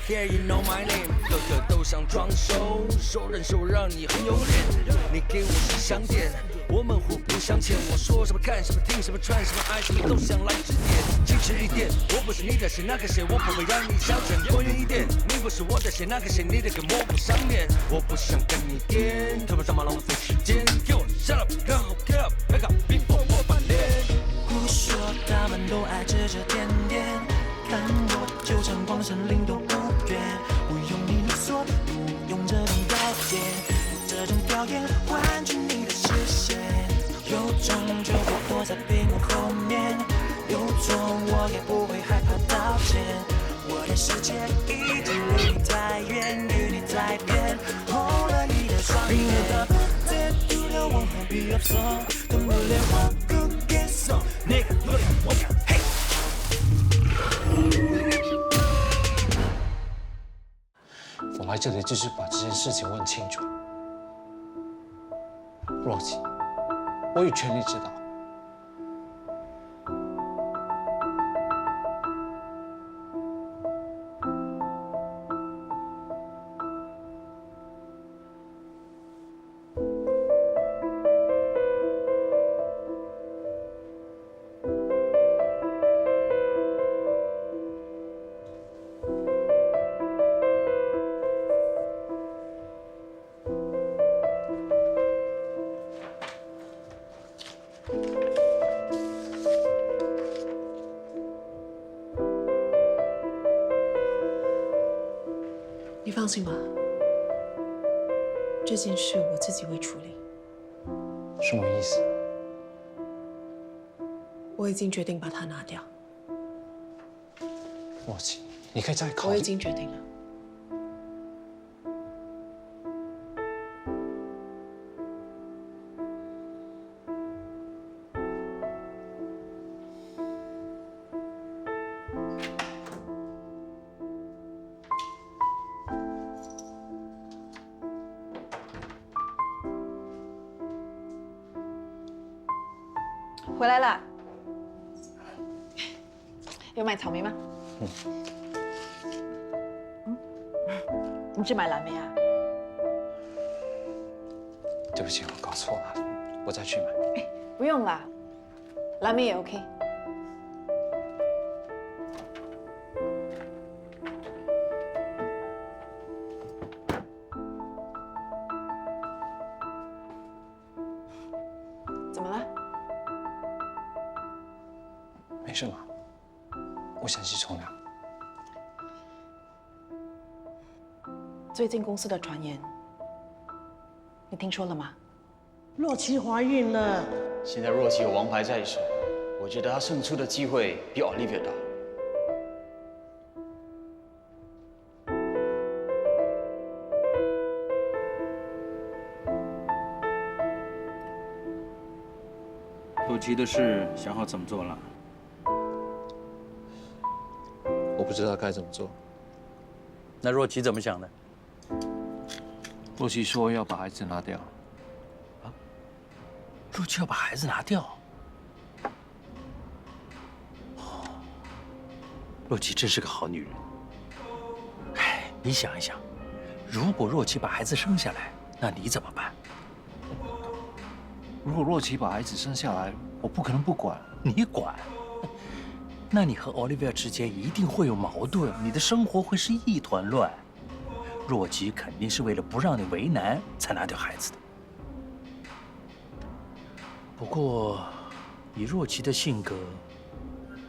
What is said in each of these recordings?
care, you know my name。个个都想装熟，熟人手让你很有脸。你给我是香点，我们互不相欠。我说什么看什么听什么穿什么爱什么都想来指点，矜持一点。我不是你的谁，那个谁，我不会让你消沉。多远一点，你不是我的谁，那个谁，你的跟我不上脸。我不想跟你颠，特别他妈浪费时间。给我 shut up， get up get up back up before 我翻脸。胡说，他们都爱指指点点，看我就像光神灵都不远。不用你说，不用这种表演，这种表演换取你的视线。有种就会躲在屏幕后面，有种我也不会害怕道歉。我的世界一直离你太远，与你在变，红了你的双眼。再度的往后必要走，等不了我不接受。那个有点我敢嘿。我来这里就是把这件事情问清楚。若琪，我有权利知道。你放心吧，这件事我自己会处理。什么意思？我已经决定把它拿掉。若琪，你可以再考虑。我已经决定了。回来了，有买草莓吗？你只买蓝莓啊？对不起，我搞错了，我再去买。哎，不用啦，蓝莓也 OK。怎么了？没事嘛，我想去冲凉。最近公司的传言，你听说了吗？若琪怀孕了，现在若琪有王牌在手，我觉得她胜出的机会比 Olivia 大。若琪的事想好怎么做了？我不知道该怎么做。那若琪怎么想的？若琪说要把孩子拿掉。若琪要把孩子拿掉。若琪真是个好女人。哎，你想一想，如果若琪把孩子生下来，那你怎么办？如果若琪把孩子生下来，我不可能不管。你管？那你和 Olivia 之间一定会有矛盾，你的生活会是一团乱。若琪肯定是为了不让你为难才拿掉孩子的。不过，以若琪的性格，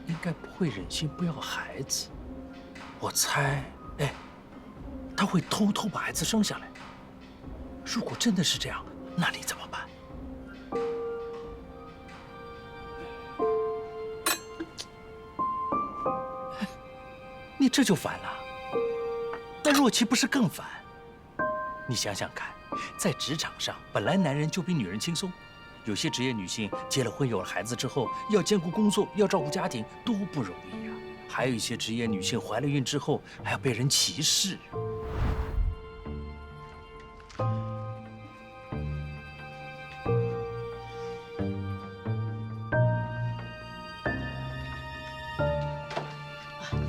应该不会忍心不要孩子。我猜，她会偷偷把孩子生下来。如果真的是这样，那你怎么办？你这就烦了。那若琪不是更烦？你想想看，在职场上，本来男人就比女人轻松。有些职业女性结了婚有了孩子之后，要兼顾工作，要照顾家庭，多不容易呀。还有一些职业女性怀了孕之后，还要被人歧视。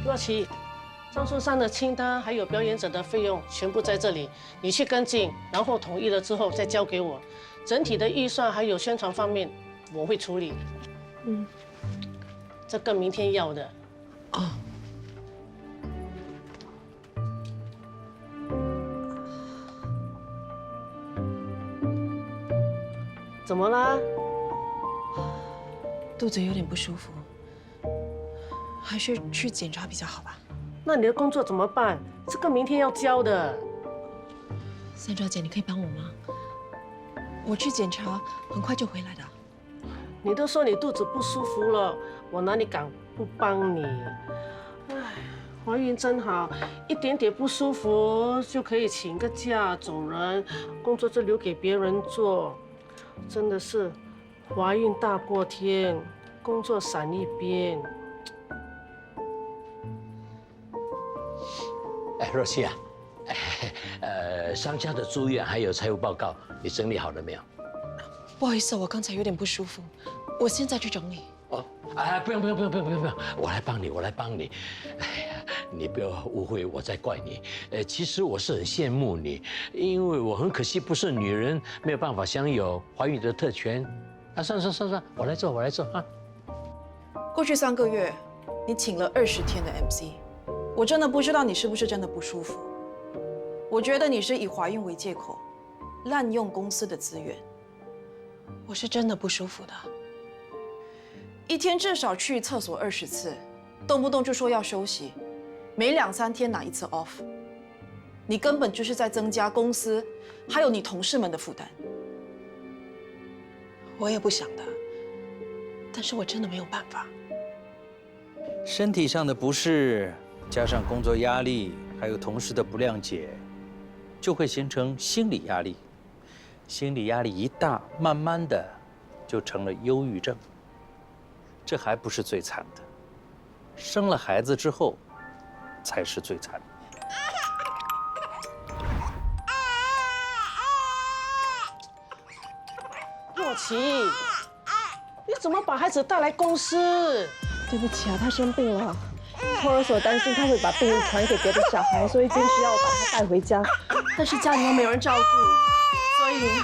若琪，上述上的清单还有表演者的费用全部在这里，你去跟进，然后统一了之后再交给我。整体的预算还有宣传方面，我会处理。这个明天要的。哦。怎么啦？肚子有点不舒服，还是去检查比较好吧。那你的工作怎么办？这个明天要交的。Sandra姐，你可以帮我吗？我去检查，很快就回来的。你都说你肚子不舒服了，我哪里敢不帮你？唉，怀孕真好，一点点不舒服就可以请个假走人，工作就留给别人做，真的是怀孕大过天，工作闪一边。哎，若曦啊，商家的住院还有财务报告，你整理好了没有？不好意思，我刚才有点不舒服，我现在去整理。哦，不用，我来帮你。哎呀，你不要误会，我在怪你。其实我是很羡慕你，因为我很可惜不是女人，没有办法享有怀孕的特权。算，我来做啊。过去3个月，你请了20天的 MC， 我真的不知道你是不是真的不舒服。我觉得你是以怀孕为借口，滥用公司的资源。我是真的不舒服的。一天至少去厕所20次，动不动就说要休息，每2、3天拿1次 off， 你根本就是在增加公司还有你同事们的负担。我也不想的，但是我真的没有办法。身体上的不适，加上工作压力，还有同事的不谅解，就会形成心理压力。心理压力一大，慢慢的就成了忧郁症。这还不是最惨的，生了孩子之后才是最惨的。若琪，你怎么把孩子带来公司？对不起啊，他生病了，托儿所担心他会把病传给别的小孩，所以坚持要我把他带回家。但是家里又没有人照顾，所以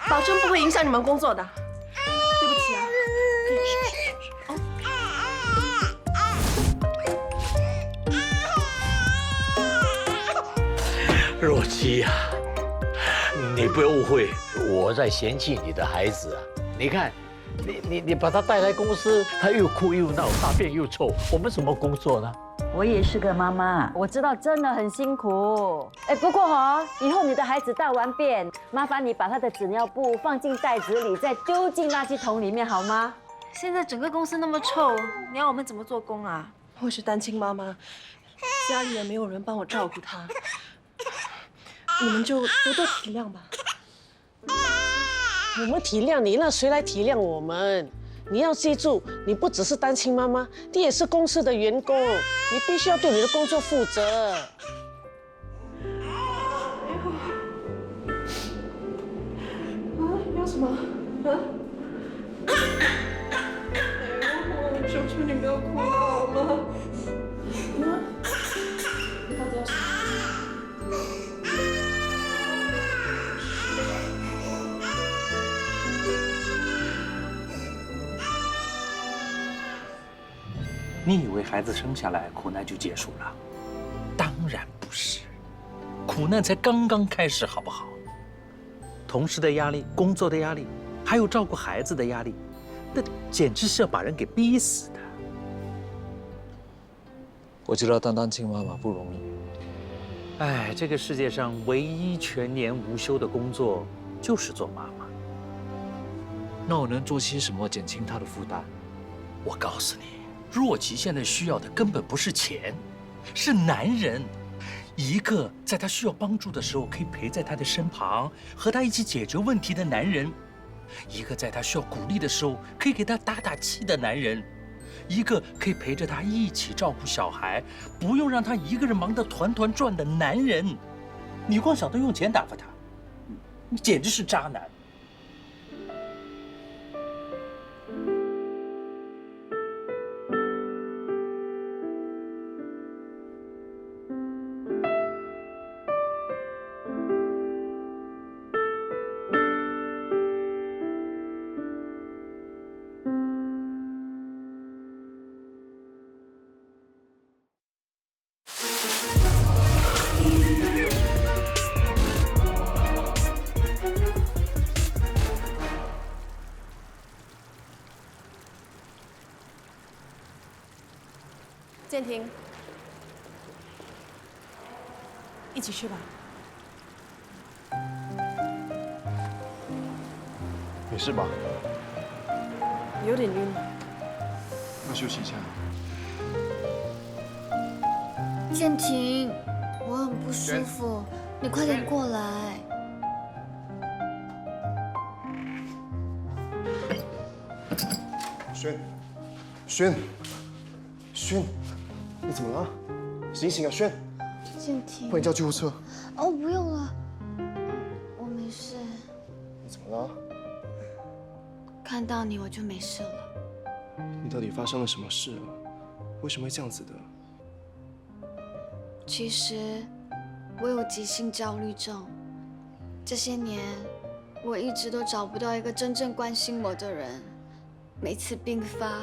保证不会影响你们工作的。对不起啊。若曦啊，你不要误会，我在嫌弃你的孩子啊。你看，你把他带来公司，他又哭又闹，大便又臭，我们怎么工作呢？我也是个妈妈，我知道真的很辛苦。不过以后你的孩子大完便，麻烦你把他的纸尿布放进袋子里，再丢进垃圾桶里面好吗？现在整个公司那么臭，你要我们怎么做工啊？我是单亲妈妈，家里也没有人帮我照顾她，你们就多多体谅吧。我们体谅你，那谁来体谅我们？你要记住，你不只是单亲妈妈，你也是公司的员工，你必须要对你的工作负责。要什么？我求求你不要哭了好吗？你到底要什么？你以为孩子生下来苦难就结束了？当然不是，苦难才刚刚开始，好不好？同事的压力、工作的压力，还有照顾孩子的压力，那简直是要把人给逼死的。我知道当单亲妈妈不容易。哎，这个世界上唯一全年无休的工作就是做妈妈。那我能做些什么减轻她的负担？我告诉你，若琪现在需要的根本不是钱，是男人。一个在她需要帮助的时候可以陪在她的身旁，和她一起解决问题的男人；一个在她需要鼓励的时候可以给她打打气的男人；一个可以陪着她一起照顾小孩，不用让她一个人忙得团团转的男人。你光晓得用钱打发他，你简直是渣男。建廷，一起去吧。没事吧？有点晕。要休息一下。建廷，我很不舒服，你快点过来。轩，你怎么了？醒醒啊，轩！建廷，快点叫救护车。哦，不用了，我没事。你怎么了？看到你我就没事了。你到底发生了什么事啊？为什么会这样子的？其实我有急性焦虑症，这些年我一直都找不到一个真正关心我的人，每次病发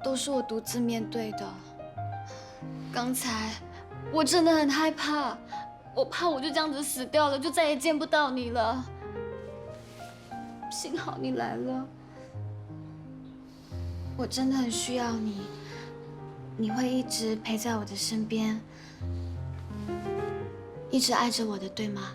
都是我独自面对的。刚才我真的很害怕，我怕我就这样子死掉了，就再也见不到你了。幸好你来了，我真的很需要你，你会一直陪在我的身边，一直爱着我的，对吗？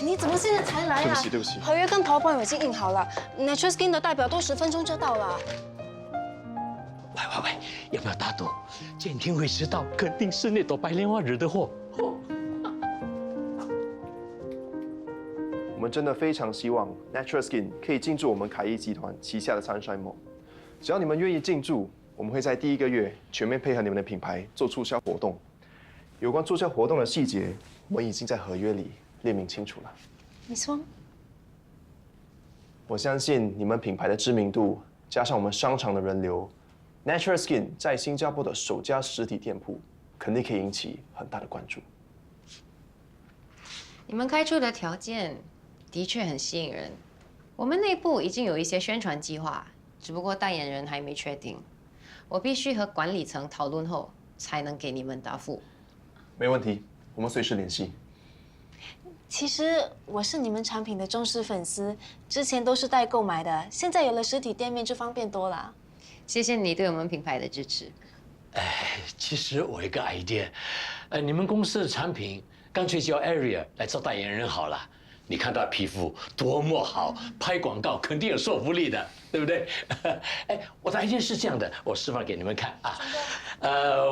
你怎么现在才来啊？对不起。合约跟PowerPoint已经印好了 ，Natural Skin 的代表都10分钟就到了。喂，要不要打赌？建廷会迟到，肯定是那朵白莲花惹的祸。我们真的非常希望 Natural Skin 可以进驻我们凯翼集团旗下的 Sunshine Mall。只要你们愿意进驻，我们会在第1个月全面配合你们的品牌做促销活动。有关促销活动的细节，我们已经在合约里列明清楚了。你说？我相信你们品牌的知名度，加上我们商场的人流 ，Natural Skin 在新加坡的首家实体店铺，肯定可以引起很大的关注。你们开出的条件的确很吸引人，我们内部已经有一些宣传计划，只不过代言人还没确定，我必须和管理层讨论后才能给你们答复。没问题，我们随时联系。其实我是你们产品的忠实粉丝，之前都是代购买的，现在有了实体店面就方便多了。谢谢你对我们品牌的支持。其实我有一个 idea，你们公司的产品干脆叫 Area 来做代言人好了。你看他皮肤多么好，拍广告肯定有说服力的，对不对？我的 idea 是这样的，我示范给你们看啊。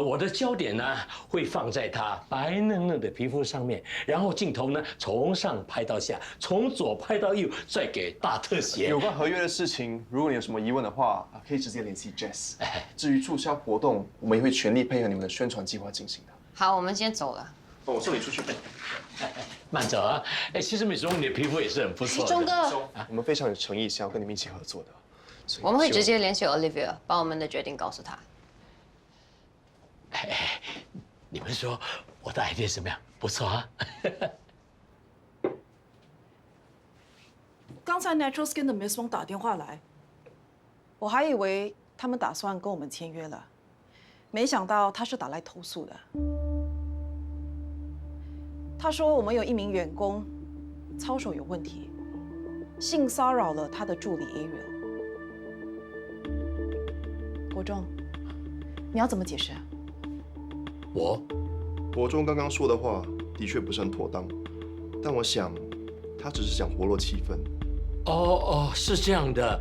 我的焦点呢会放在他白嫩嫩的皮肤上面，然后镜头呢从上拍到下，从左拍到右，再给大特写。有关合约的事情，如果你有什么疑问的话，可以直接联系 Jess。至于促销活动，我们也会全力配合你们的宣传计划进行的。好，我们先走了。我送你出去。慢走啊！其实美中你的皮肤也是很不错的。钟哥，我们非常有诚意，想要跟你们一起合作的。我们会直接联系 Olivia， 把我们的决定告诉她。你们说我的 idea 怎么样？不错啊。刚才 Natural Skin 的 Miss Wong 打电话来，我还以为他们打算跟我们签约了，没想到他是打来投诉的。他说我们有一名员工操守有问题，性骚扰了他的助理 Ariel。国忠，你要怎么解释啊？国忠刚刚说的话的确不是很妥当，但我想他只是想活络气氛。是这样的，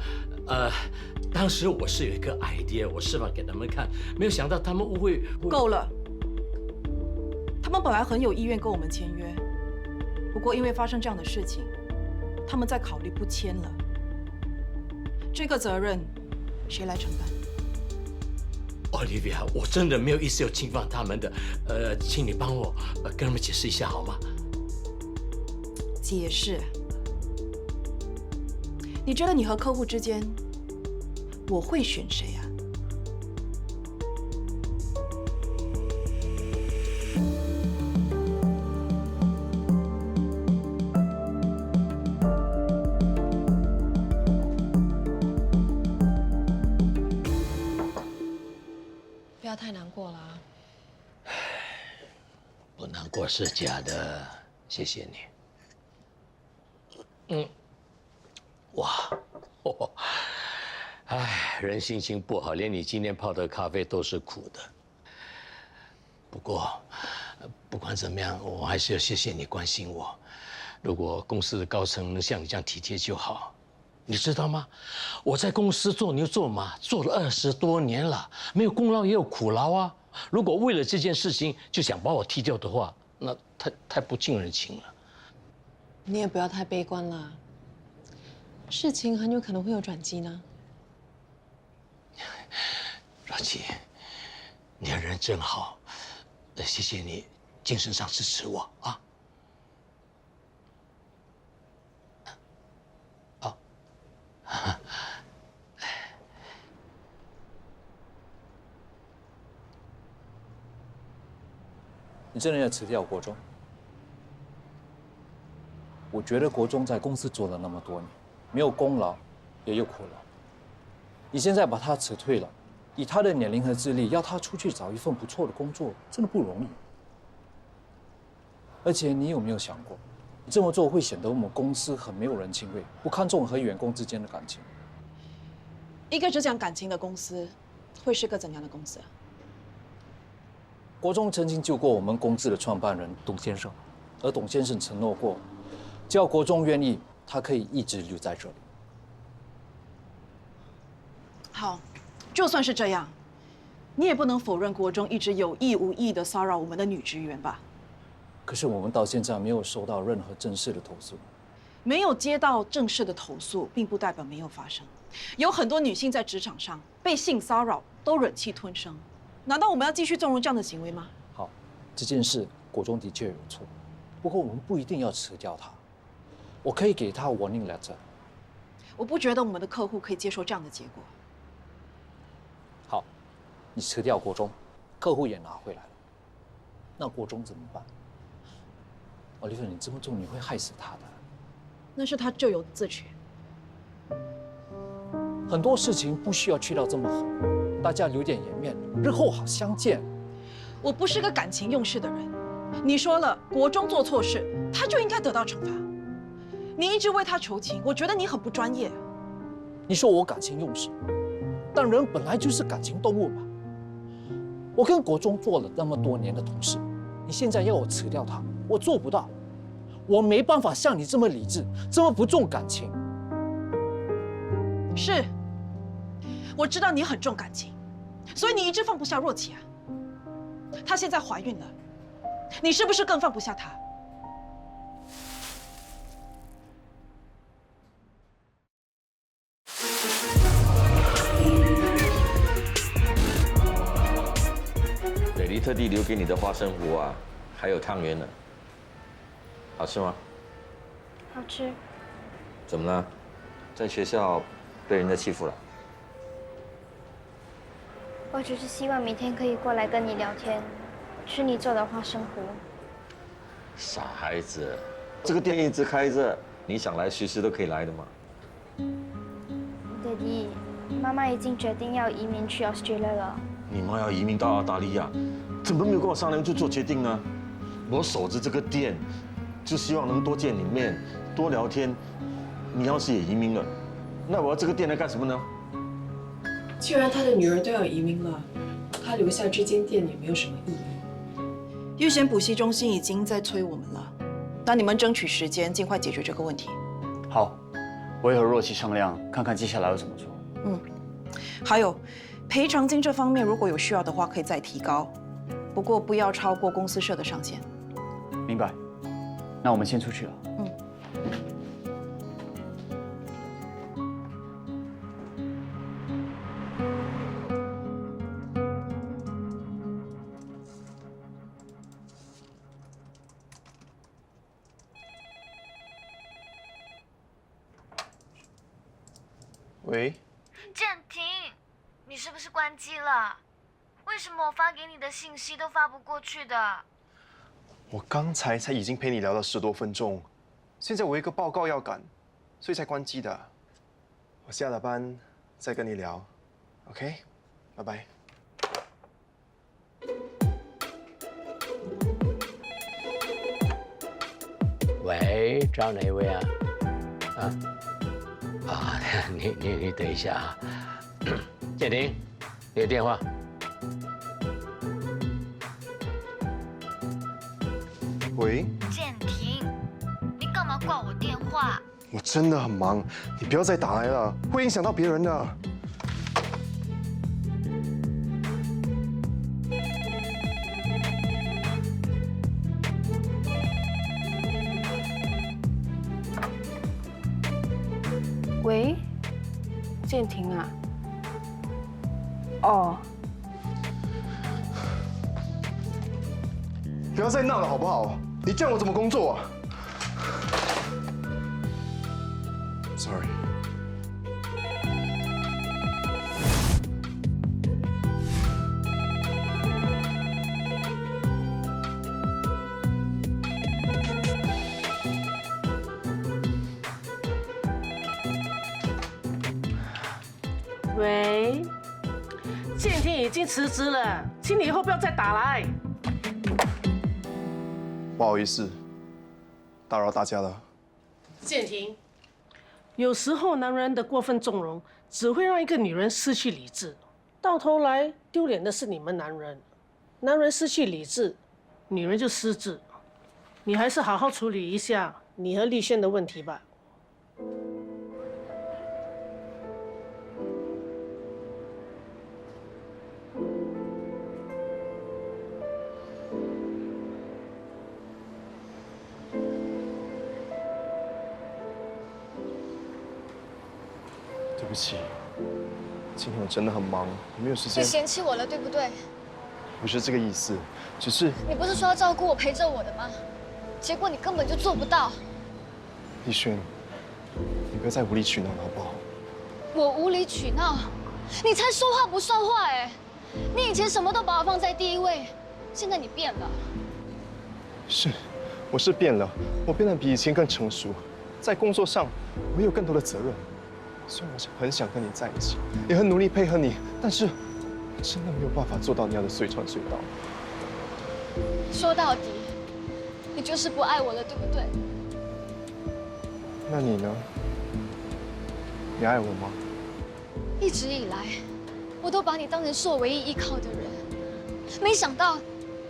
当时我是有一个 idea， 我示范给他们看，没有想到他们误会。够了。他们本来很有意愿跟我们签约，不过因为发生这样的事情，他们在考虑不签了。这个责任谁来承担？Olivia， 我真的没有意思要侵犯他们的，请你帮我跟他们解释一下好吗？解释？你觉得你和客户之间，我会选谁啊？不要太难过了啊。不难过是假的，谢谢你。人心情不好，连你今天泡的咖啡都是苦的。不过，不管怎么样，我还是要谢谢你关心我。如果公司的高层能像你这样体贴就好。你知道吗？我在公司做牛做马做了20多年了，没有功劳也有苦劳啊。如果为了这件事情就想把我踢掉的话，那太不近人情了。你也不要太悲观了，事情很有可能会有转机呢。若琪，你的人真好，谢谢你精神上支持我啊。你真的要辞掉国中？我觉得国中在公司做了那么多年，没有功劳，也有苦劳。你现在把他辞退了，以他的年龄和资历，要他出去找一份不错的工作，真的不容易。而且你有没有想过，你这么做会显得我们公司很没有人情味，不看重和员工之间的感情。一个只讲感情的公司，会是个怎样的公司啊？国中曾经救过我们公司的创办人董先生，而董先生承诺过，只要国中愿意，他可以一直留在这里。好，就算是这样，你也不能否认国中一直有意无意地骚扰我们的女职员吧？可是我们到现在没有收到任何正式的投诉。没有接到正式的投诉，并不代表没有发生。有很多女性在职场上被性骚扰，都忍气吞声。难道我们要继续纵容这样的行为吗？好，这件事国中的确有错，不过我们不一定要辞掉他。我可以给他 warning letter。我不觉得我们的客户可以接受这样的结果。好，你辞掉国中，客户也拿回来了，那国中怎么办？Oliver，你这么做你会害死他的。那是他咎由自取。很多事情不需要去到这么狠，大家留点颜面，日后好相见。我不是个感情用事的人，你说了，国中做错事，他就应该得到惩罚。你一直为他求情，我觉得你很不专业。你说我感情用事，但人本来就是感情动物嘛。我跟国中做了那么多年的同事，你现在要我辞掉他，我做不到。我没办法像你这么理智，这么不重感情。是，我知道你很重感情，所以你一直放不下若琪啊。她现在怀孕了，你是不是更放不下她？美丽特地留给你的花生糊啊，还有汤圆呢，好吃吗？好吃。怎么了？在学校被人家欺负了？我只是希望明天可以过来跟你聊天，吃你做的花生糊。傻孩子，这个店一直开着，你想来随时都可以来的嘛。爹地，妈妈已经决定要移民去 Australia 了。你妈要移民到澳大利亚，怎么没有跟我商量就做决定呢？我守着这个店，就希望能多见你面，多聊天。你要是也移民了，那我要这个店来干什么呢？既然他的女儿都要移民了，他留下这间店也没有什么意义。预先补习中心已经在催我们了，帮你们争取时间，尽快解决这个问题。好，我也和若琪商量，看看接下来要怎么做。还有，赔偿金这方面如果有需要的话，可以再提高，不过不要超过公司设的上限。明白。那我们先出去了。喂，建廷，你是不是关机了？为什么我发给你的信息都发不过去的？我刚才已经陪你聊了10多分钟，现在我有一个报告要赶，所以才关机的。我下了班再跟你聊 ，OK？ 拜拜。喂，找哪位啊？你等一下啊，建廷，你的电话。喂，建廷，你干嘛挂我电话？我真的很忙，你不要再打来了，会影响到别人的。喂，建廷啊。哦。不要再闹了好不好？你这样我怎么工作啊 ？Sorry。喂，建廷已经辞职了，请你以后不要再打来。不好意思，打扰大家了。建廷，有时候男人的过分纵容，只会让一个女人失去理智，到头来丢脸的是你们男人。男人失去理智，女人就失智。你还是好好处理一下你和丽萱的问题吧。对不起，今天我真的很忙，没有时间。你嫌弃我了，对不对？不是这个意思，只是你不是说要照顾我、陪着我的吗？结果你根本就做不到。丽萱，你不要再无理取闹了，好不好？我无理取闹，你才说话不算话哎！你以前什么都把我放在第一位，现在你变了。是，我是变了，我变得比以前更成熟，在工作上我有更多的责任。虽然我很想跟你在一起，也很努力配合你，但是真的没有办法做到你要的随传随到。说到底，你就是不爱我了，对不对？那你呢？你爱我吗？一直以来，我都把你当成是我唯一依靠的人，没想到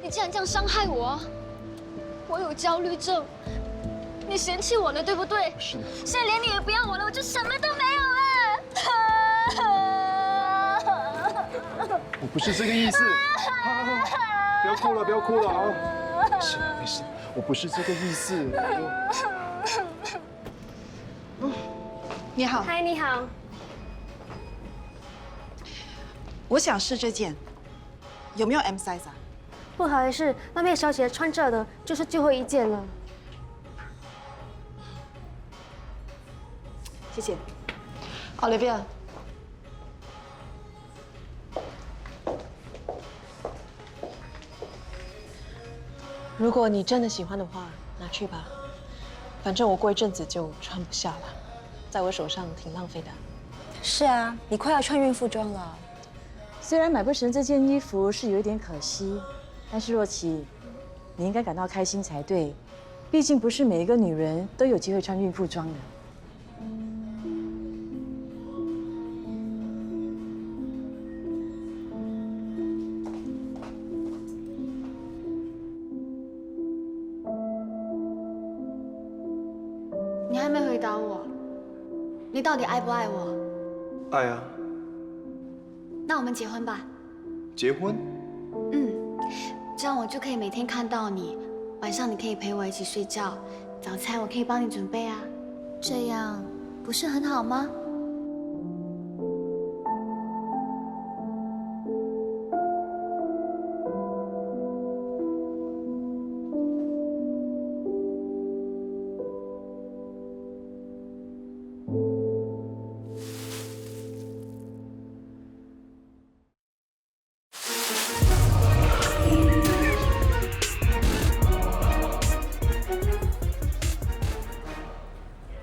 你竟然这样伤害我。我有焦虑症，你嫌弃我了，对不对？是的。现在连你也不要我了，我就什么都没有了。我不是这个意思。好，不要哭了，不要哭了啊！没事没事，我不是这个意思。你好。嗨，你好。我想试这件，有没有 M size 啊？不好意思，那位小姐穿这的就是最后一件了。谢谢。Olivia， 如果你真的喜欢的话，拿去吧。反正我过一阵子就穿不下了，在我手上挺浪费的。是啊，你快要穿孕妇装了。虽然买不成这件衣服是有一点可惜，但是若琪，你应该感到开心才对。毕竟不是每一个女人都有机会穿孕妇装的。你还没回答我，你到底爱不爱我？爱啊。那我们结婚吧。结婚？这样我就可以每天看到你，晚上你可以陪我一起睡觉，早餐我可以帮你准备啊，这样不是很好吗？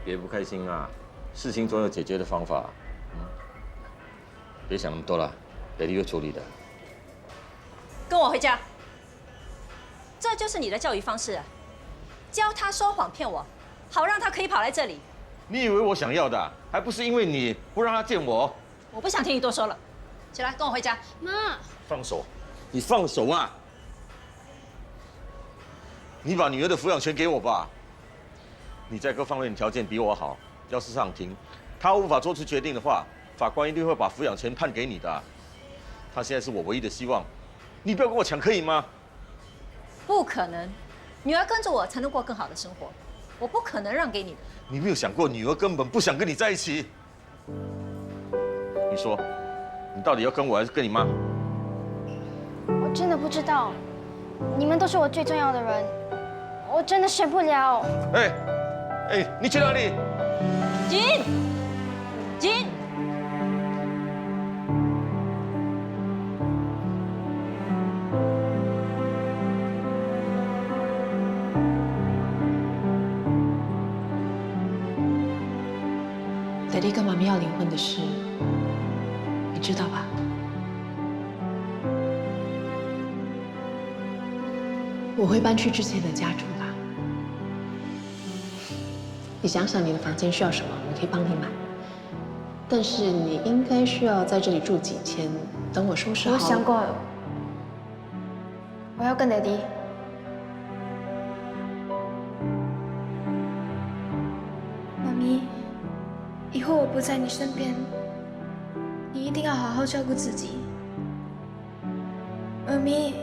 别不开心啊，事情总有解决的方法。别想那么多了，北丽会处理的。跟我回家。这就是你的教育方式啊？教他说谎骗我，好让他可以跑来这里。你以为我想要的啊，还不是因为你不让他见我？我不想听你多说了，起来跟我回家。妈，放手！你放手啊！你把女儿的抚养权给我吧。你在各方面条件比我好，要是上庭，他无法做出决定的话，法官一定会把抚养权判给你的。他现在是我唯一的希望，你不要跟我抢，可以吗？不可能，女儿跟着我才能过更好的生活，我不可能让给你的。你没有想过女儿根本不想跟你在一起？你说，你到底要跟我还是跟你妈？我真的不知道，你们都是我最重要的人，我真的选不了。哎，你去哪里？金，爹地跟妈咪要离婚的事，你知道吧？我会搬去之前的家住吧。你想想你的房间需要什么，我可以帮你买。但是你应该需要在这里住几天，等我收拾好。我想过了，我要跟爹地。妈咪，以后我不在你身边，你一定要好好照顾自己。妈咪，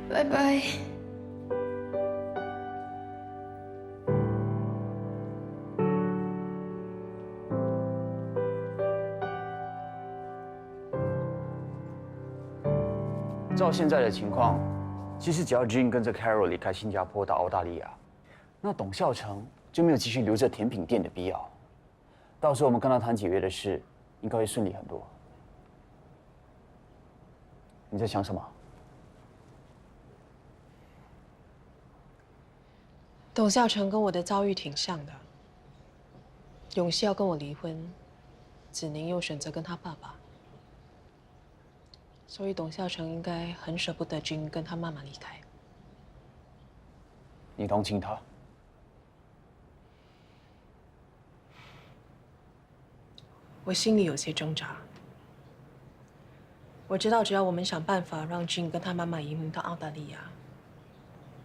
拜拜。照现在的情况，其实只要 Jean 跟着 Carol 离开新加坡到澳大利亚，那董孝成就没有继续留着甜品店的必要。到时候我们跟他谈解约的事，应该会顺利很多。你在想什么？董孝成跟我的遭遇挺像的。永熙要跟我离婚，子宁又选择跟他爸爸。所以董孝成应该很舍不得君跟他妈妈离开。你同情他？我心里有些挣扎。我知道，只要我们想办法让君跟他妈妈移民到澳大利亚，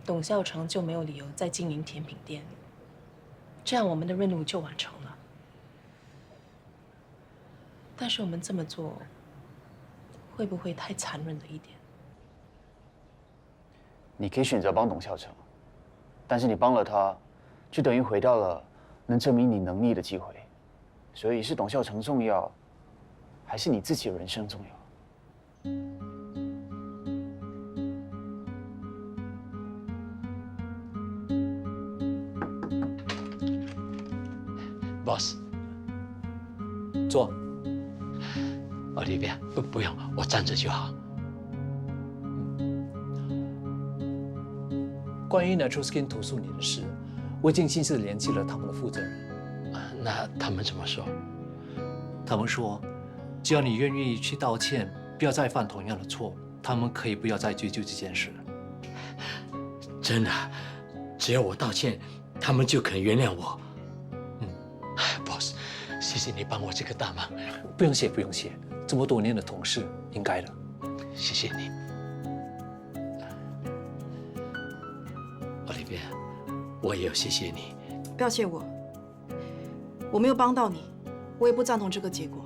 董孝成就没有理由再经营甜品店，这样我们的任务就完成了。但是我们这么做，会不会太残忍了一点？你可以选择帮董孝成，但是你帮了他，就等于毁掉了能证明你能力的机会。所以是董孝成重要，还是你自己的人生重要？Boss， 坐。Olivia，不用，我站着就好。关于 Natural Skin 投诉你的事，我已经亲自联系了他们的负责人。那他们怎么说？他们说，只要你愿意去道歉，不要再犯同样的错，他们可以不要再追究这件事。真的，只要我道歉，他们就肯原谅我。Boss， 谢谢你帮我这个大忙。不用谢，不用谢。这么多年的同事，应该的。谢谢你，Olivia， 我也要谢谢你。不要谢我，我没有帮到你，我也不赞同这个结果。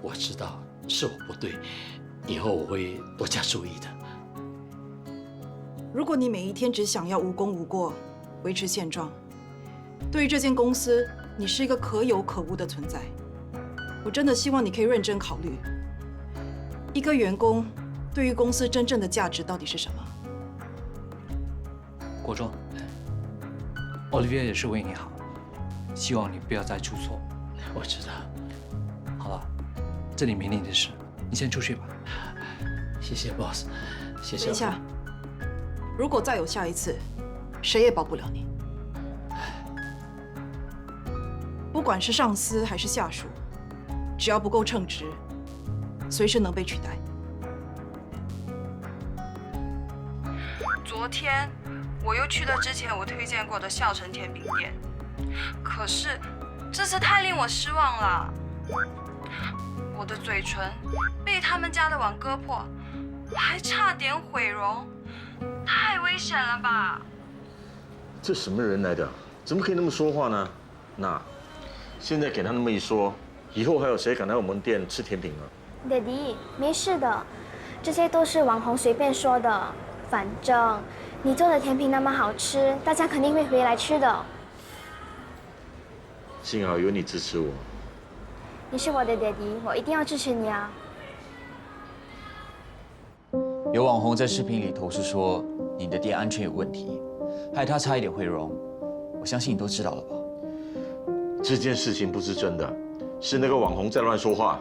我知道是我不对，以后我会多加注意的。如果你每一天只想要无功无过，维持现状，对于这间公司，你是一个可有可无的存在。我真的希望你可以认真考虑，一个员工对于公司真正的价值到底是什么？国忠，Olivia 也是为你好，希望你不要再出错。我知道。好了，这里没你的事，你先出去吧。谢谢 Boss， 谢谢。等一下，如果再有下一次，谁也保不了你。不管是上司还是下属，只要不够称职，随时能被取代。昨天我又去了之前我推荐过的孝成甜品店，可是这次太令我失望了，我的嘴唇被他们家的网割破，还差点毁容，太危险了吧？这什么人来的？怎么可以那么说话呢？那现在给他那么一说，以后还有谁敢来我们店吃甜品啊？爹地，没事的，这些都是网红随便说的。反正你做的甜品那么好吃，大家肯定会回来吃的。幸好有你支持我。你是我的爹地，我一定要支持你啊！有网红在视频里投诉说你的店安全有问题，害他差一点毁容，我相信你都知道了吧？这件事情不是真的，是那个网红在乱说话。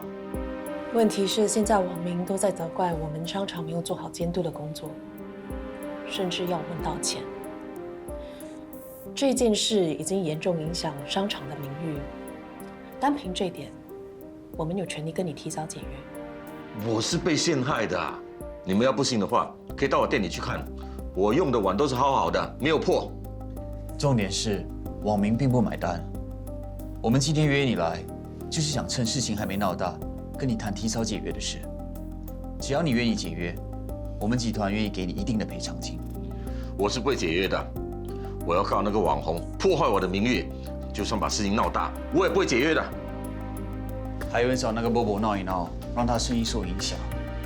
问题是现在网民都在责怪我们商场没有做好监督的工作，甚至要我们道歉。这件事已经严重影响商场的名誉，单凭这点，我们有权利跟你提早解约。我是被陷害的啊，你们要不信的话，可以到我店里去看，我用的碗都是好好的，没有破。重点是网民并不买单。我们今天约你来，就是想趁事情还没闹大，跟你谈提早解约的事。只要你愿意解约，我们集团愿意给你一定的赔偿金。我是不会解约的，我要告那个网红破坏我的名誉，就算把事情闹大，我也不会解约的。还有人找那个波波闹一闹，让他生意受影响，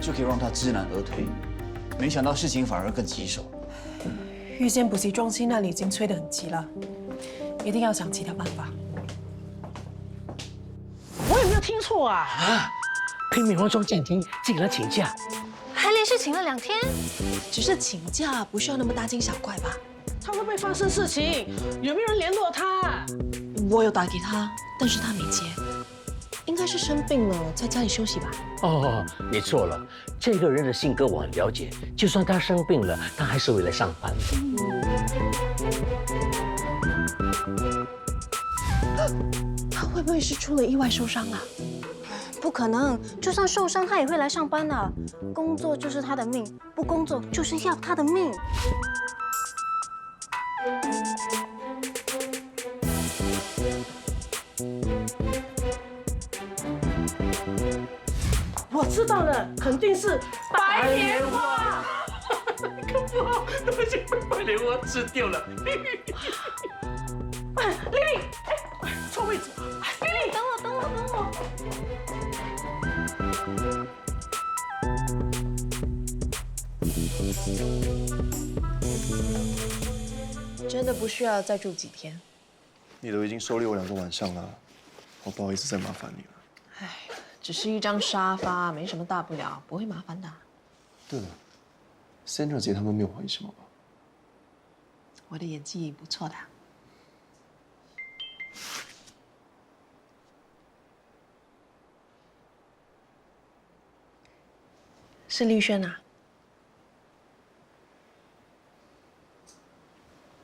就可以让他知难而退。没想到事情反而更棘手。玉仙补习中心那里已经催得很急了，一定要想其他办法。我有没有听错啊？拼命化妆暂停，竟然请假，还连续请了2天。只是请假，不需要那么大惊小怪吧？他会不会发生事情？有没有人联络他？我有打给他，但是他没接，应该是生病了，在家里休息吧。哦，你错了，这个人的性格我很了解，就算他生病了，他还是会来上班的。他会不会是出了意外受伤啊？不可能，就算受伤，他也会来上班的。工作就是他的命，不工作就是要他的命。我知道了，肯定是白莲花。可不好，都已经被白莲花吃掉了。丽丽，错位置。丽丽，等我。真的不需要再住几天。你都已经收留我2个晚上了，我不好意思再麻烦你了。唉，只是一张沙发，没什么大不了，不会麻烦的。对了，Sandra 姐他们没有怀疑什么吧？我的演技不错的。是丽轩啊。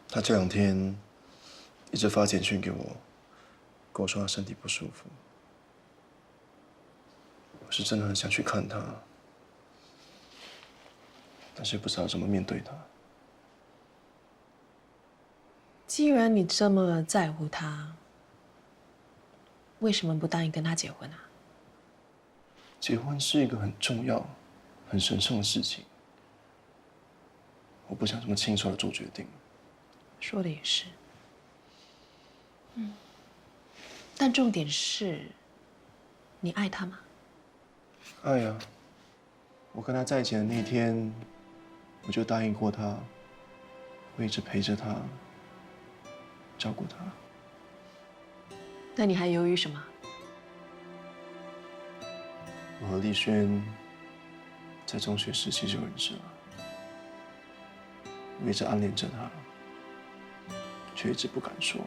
他这2天一直发简讯给我，跟我说他身体不舒服。我是真的很想去看他，但是不知道怎么面对他。既然你这么在乎他，为什么不答应跟他结婚啊？结婚是一个很重要、很神圣的事情，我不想这么轻率的做决定。说的也是。但重点是，你爱他吗？爱呀！我跟他在一起的那天，我就答应过他，会一直陪着他，照顾他。那你还犹豫什么？我和丽轩在中学时期就认识了，我一直暗恋着他，却一直不敢说。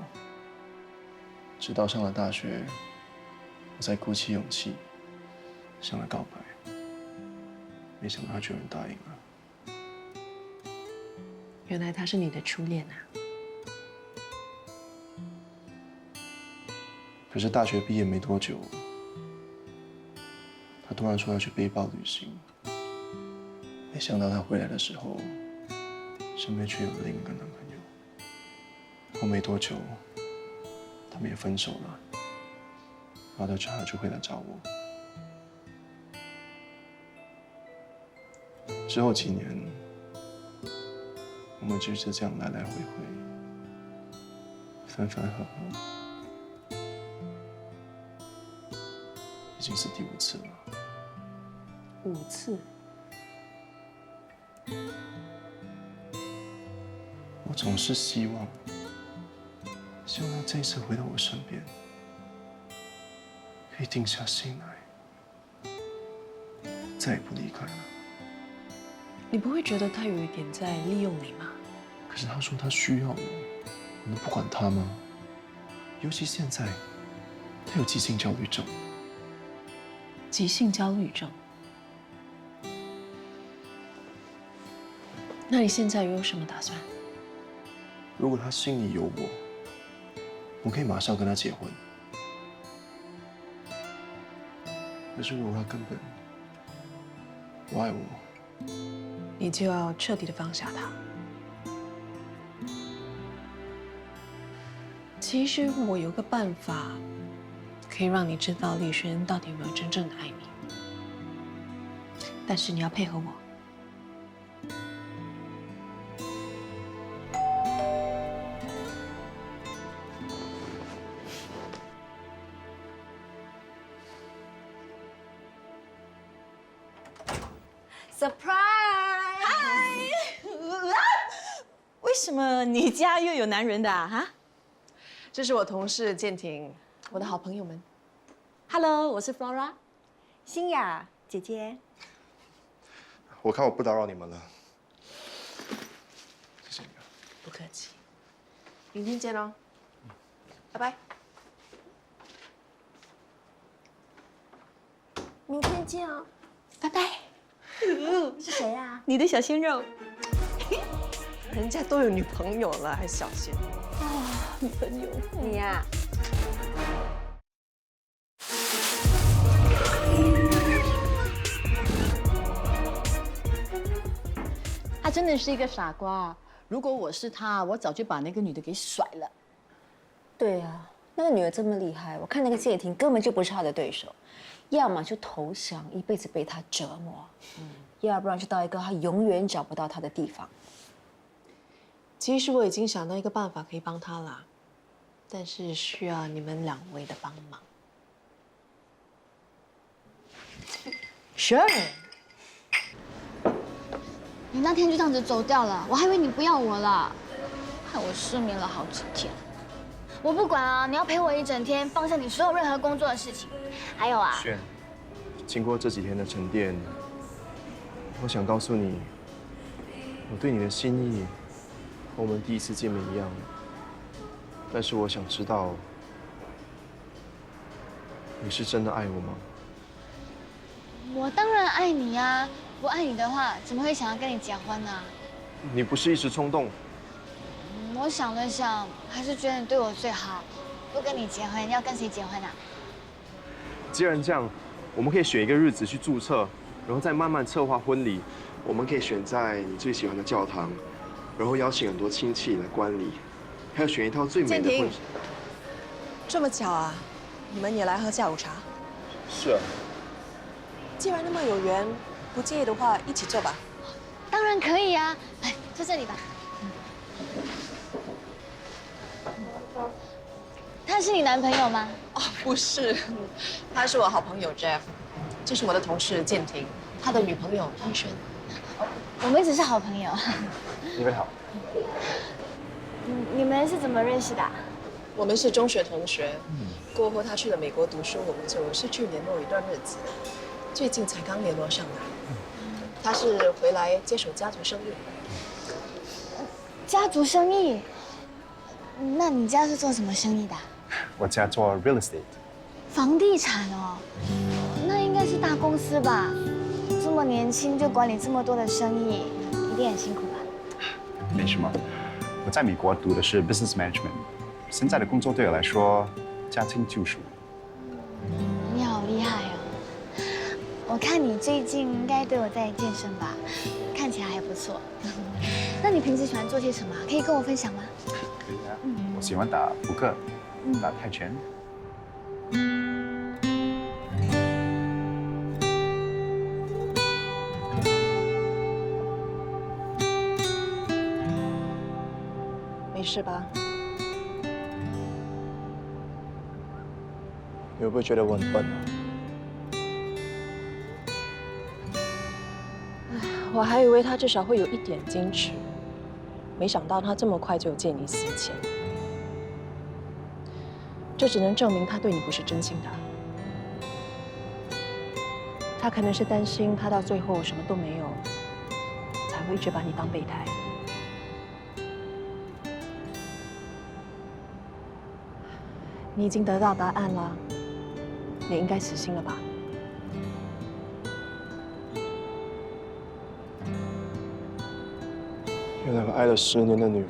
直到上了大学，我才鼓起勇气向他告白，没想到他居然答应了。原来他是你的初恋啊！可是大学毕业没多久，他突然说要去背包旅行，没想到他回来的时候，身边却有另一个男朋友。后没多久，他们也分手了，然后他之后就回来找我。之后几年，我们就是这样来来回回，分分合合，已经是第5次了。5次？我总是希望他这一次回到我身边，可以定下心来，再也不离开了。你不会觉得他有一点在利用你吗？可是他说他需要我，我能不管他吗？尤其现在，他有急性焦虑症。急性焦虑症？那你现在又有什么打算？如果他心里有我，我可以马上跟他结婚。可是如果他根本不爱我，你就要彻底的放下他。其实我有个办法，可以让你知道丽轩到底有没有真正的爱你。但是你要配合我。Surprise！ 嗨，为什么你家又有男人的啊？这是我同事建廷，我的好朋友们。Hello， 我是 Flora， 欣雅姐姐。我看我不打扰你们了，谢谢你啊。不客气，明天见喽，拜拜。明天见哦，拜拜。是谁啊？你的小鲜肉。人家都有女朋友了，还小鲜肉啊？女朋友？你呀、他真的是一个傻瓜。如果我是他，我早就把那个女的给甩了。对啊，那个女的这么厉害，我看那个谢霆根本就不是他的对手，要么就投降，一辈子被他折磨，要不然就到一个他永远找不到他的地方。其实我已经想到一个办法可以帮他啦，但是需要你们2位的帮忙。Sure。你那天就这样子走掉了，我还以为你不要我了，害我失眠了好几天。我不管啊，你要陪我一整天，放下你所有任何工作的事情。还有啊，轩，经过这几天的沉淀，我想告诉你，我对你的心意和我们第一次见面一样。但是我想知道，你是真的爱我吗？我当然爱你啊，不爱你的话，怎么会想要跟你结婚呢？你不是一时冲动？我想了想，还是觉得你对我最好。不跟你结婚，要跟谁结婚啊？既然这样，我们可以选一个日子去注册，然后再慢慢策划婚礼。我们可以选在你最喜欢的教堂，然后邀请很多亲戚来观礼，还要选一套最美的婚纱。这么巧啊，你们也来喝下午茶？是啊。既然那么有缘，不介意的话，一起做吧。当然可以啊，来坐这里吧。他是你男朋友吗？哦，不是，他是我好朋友 Jeff， 这是我的同事建廷，他的女朋友丽轩。我们一直是好朋友。你们好。你们是怎么认识的？我们是中学同学，过后他去了美国读书，我们就失去联络一段日子，最近才刚联络上来。他是回来接手家族生意。家族生意？那你家是做什么生意的？我家做 real estate， 房地产哦，那应该是大公司吧？这么年轻就管理这么多的生意，一定很辛苦吧？没什么，我在美国读的是 business management， 现在的工作对我来说驾轻就熟。你好厉害哦！我看你最近应该都有在健身吧？看起来还不错。那你平时喜欢做些什么？可以跟我分享吗？可以啊，我喜欢打扑克，打泰拳。没事吧？你会不会觉得我很笨啊？我还以为他至少会有一点矜持，没想到他这么快就见你死前。这只能证明他对你不是真心的。他可能是担心他到最后什么都没有，才会一直把你当备胎。你已经得到答案了，也应该死心了吧？原来我爱了10年的女人，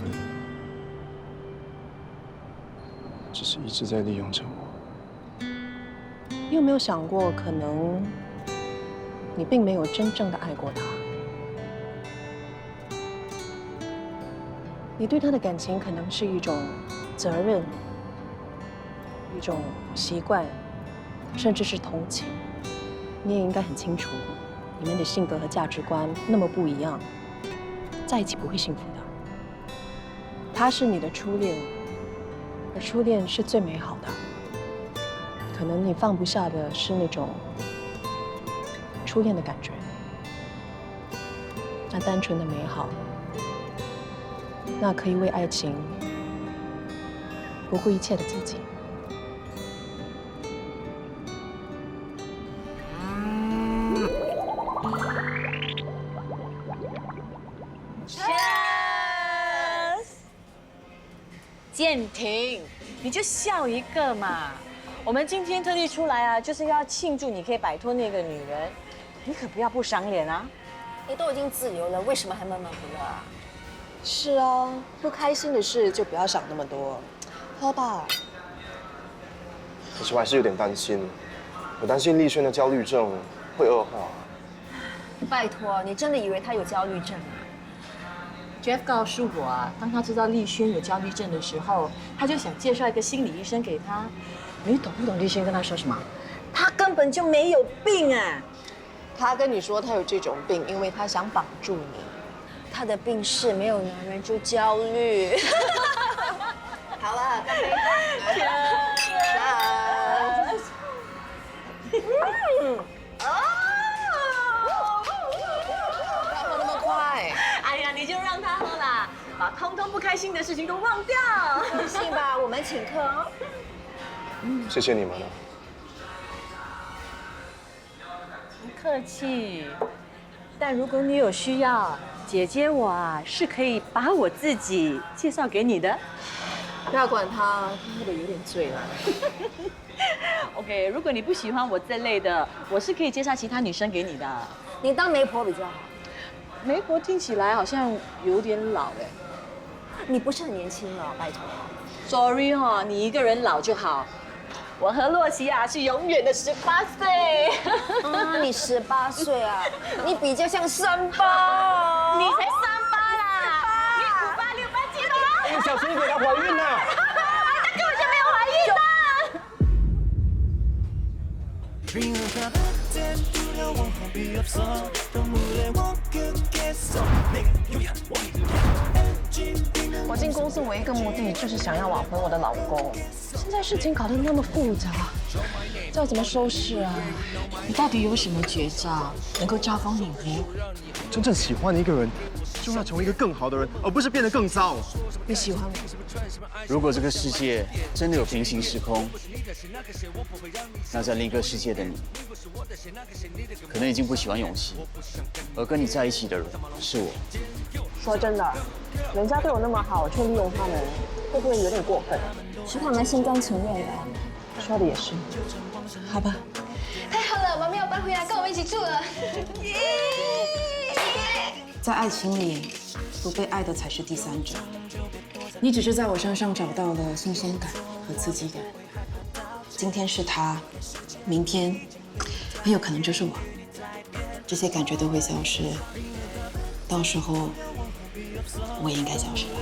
只是一直在利用着我。你有没有想过，可能你并没有真正的爱过他？你对他的感情可能是一种责任，一种习惯，甚至是同情。你也应该很清楚，你们的性格和价值观那么不一样，在一起不会幸福的。他是你的初恋，而初恋是最美好的。可能你放不下的是那种初恋的感觉，那单纯的美好，那可以为爱情不顾一切的自己。建廷，你就笑一个嘛！我们今天特地出来啊，就是要庆祝你可以摆脱那个女人，你可不要不赏脸啊！你都已经自由了，为什么还闷闷不乐啊？是啊，不开心的事就不要想那么多，喝吧。可是我还是有点担心，我担心丽轩的焦虑症会恶化。拜托，你真的以为他有焦虑症啊？ Jeff 告诉我啊，当他知道丽轩有焦虑症的时候，他就想介绍一个心理医生给他。你懂不懂丽轩跟他说什么？他根本就没有病啊！他跟你说他有这种病，因为他想绑住你。他的病是没有男人就焦虑。好了，干杯！你就让他喝啦，把通通不开心的事情都忘掉。放心吧，我们请客哦。谢谢你们了。不客气。但如果你有需要，姐姐我啊是可以把我自己介绍给你的。不要管他，他喝的有点醉了。OK， 如果你不喜欢我这类的，我是可以介绍其他女生给你的。你当媒婆比较好。 媒婆听起来好像有点老哎，你不是很年轻了，拜托。Sorry 哈，你一个人老就好。我和洛奇啊是永远的18岁。你18岁啊？你比较像38哦。你才38啦！你58、68记得吗？你小心一点，她怀孕了。她根本就没有怀孕啦！ 我进公司唯一一个目的就是想要挽回我的老公。现在事情搞得那么复杂，这要怎么收拾啊？你到底有什么绝招能够招蜂引蝶？真正喜欢一个人，就要成为一个更好的人，而不是变得更糟。你喜欢我？如果这个世界真的有平行时空，那在另一个世界的你，可能已经不喜欢永熙，而跟你在一起的人是我。说真的，人家对我那么好，却利用他们，会不会有点过分？是他们心甘情愿的。说的也是。好吧。太好了，妈咪要搬回来跟我们一起住了。在爱情里，不被爱的才是第三者。你只是在我身上找到了松松感和刺激感。今天是他，明天很有可能就是我。这些感觉都会消失，到时候我也应该消失吧。